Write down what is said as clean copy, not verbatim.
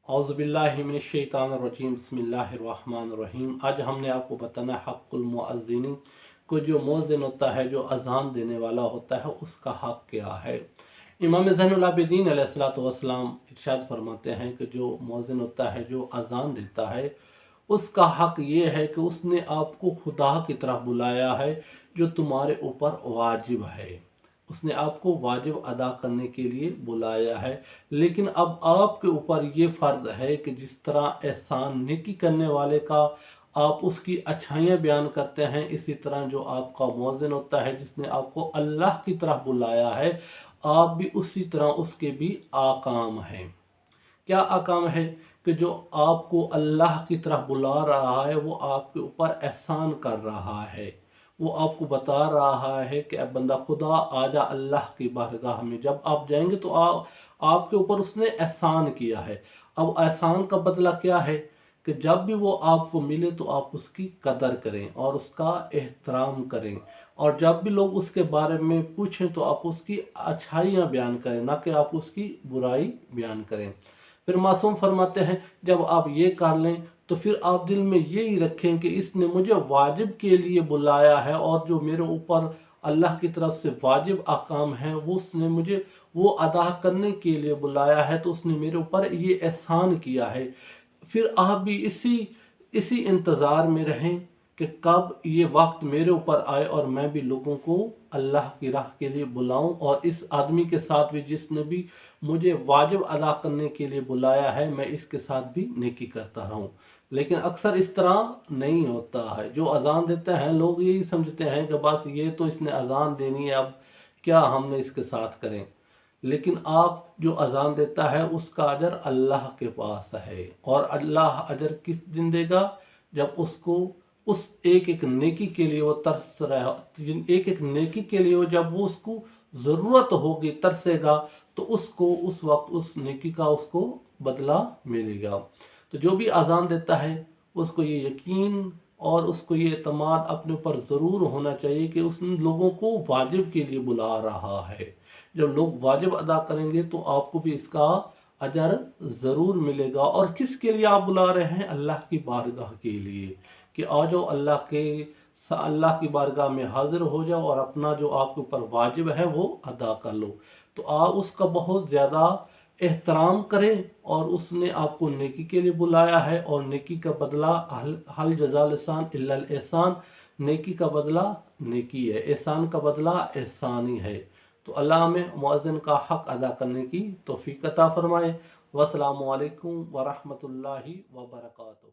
औज़ुबिल्लाहिमिनश्शैतानिर्रजीम बिस्मिल्लाहिर्रहमानिर्रहीम। आज हमने आपको बताना है हक़्क़ुल मुअज़्ज़िन को, जो मुअज़्ज़िन होता है, जो अज़ान देने वाला होता है, उसका हक़ क्या है। इमाम ज़ैनुल आबिदीन अलैहिस्सलातु वस्सलाम इरशाद फरमाते हैं कि जो मुअज़्ज़िन होता है, जो अज़ान देता है, उसका हक़ ये है कि उसने आपको खुदा की तरफ बुलाया है, जो तुम्हारे ऊपर वाजिब है। उसने आपको वाजिब अदा करने के लिए बुलाया है। लेकिन अब आपके ऊपर ये फ़र्ज़ है कि जिस तरह एहसान नेकी करने वाले का आप उसकी अच्छाइयाँ बयान करते हैं, इसी तरह जो आपका मुअज़्ज़िन होता है, जिसने आपको अल्लाह की तरफ बुलाया है, आप भी उसी तरह उसके भी आकाम हैं। क्या अकाम है कि जो आपको अल्लाह की तरफ बुला रहा है, वो आपके ऊपर एहसान कर रहा है। वो आपको बता रहा है कि अब बंदा खुदा आजा अल्लाह की बारगाह में। जब आप जाएंगे तो आपके ऊपर उसने एहसान किया है। अब एहसान का बदला क्या है कि जब भी वो आपको मिले तो आप उसकी कदर करें और उसका एहतराम करें, और जब भी लोग उसके बारे में पूछें तो आप उसकी अच्छाइयाँ बयान करें, ना कि आप उसकी बुराई बयान करें। फिर मासूम फरमाते हैं, जब आप ये कर लें तो फिर आप दिल में यही रखें कि इसने मुझे वाजिब के लिए बुलाया है, और जो मेरे ऊपर अल्लाह की तरफ से वाजिब अहकाम है वो उसने मुझे वो अदा करने के लिए बुलाया है, तो उसने मेरे ऊपर ये एहसान किया है। फिर आप भी इसी इसी इंतज़ार में रहें कि कब ये वक्त मेरे ऊपर आए और मैं भी लोगों को अल्लाह की राह के लिए बुलाऊं, और इस आदमी के साथ भी जिसने भी मुझे वाजिब अदा करने के लिए बुलाया है, मैं इसके साथ भी नेकी करता रहूं। लेकिन अक्सर इस तरह नहीं होता है। जो अजान देते हैं लोग यही समझते हैं कि बस ये तो इसने अजान देनी है, अब क्या हमने इसके साथ करें। लेकिन आप जो अजान देता है उसका अजर अल्लाह के पास है, और अल्लाह अजर किस दिन देगा, जब उसको उस एक एक नेकी के लिए वो तरस रहा, एक एक नेकी के लिए वो जब वो उसको ज़रूरत होगी, तरसेगा, तो उसको उस वक्त उस नेकी का उसको बदला मिलेगा। तो जो भी अजान देता है उसको ये यकीन और उसको ये एतमाद अपने ऊपर ज़रूर होना चाहिए कि उस लोगों को वाजिब के लिए बुला रहा है। जब लोग वाजिब अदा करेंगे तो आपको भी इसका अजर ज़रूर मिलेगा। और किसके लिए आप बुला रहे हैं? अल्लाह की बारगाह के लिए, कि आ जाओ अल्लाह की बारगाह में हाजिर हो जाओ और अपना जो आपके ऊपर वाजिब है वो अदा कर लो। तो आप उसका बहुत ज़्यादा एहतराम करें, और उसने आपको नेकी के लिए बुलाया है, और नेकी का बदला हल जज़ाल एहसान इल्लल एहसान। नेकी का बदला नेकी है, एहसान का बदला एहसान ही है। तो अल्लाह हमें मुअज़्ज़िन का हक़ अदा करने की तौफ़ीक़ अता फ़रमाए। वस्सलामु अलैकुम व रहमतुल्लाहि व बरकातुहू।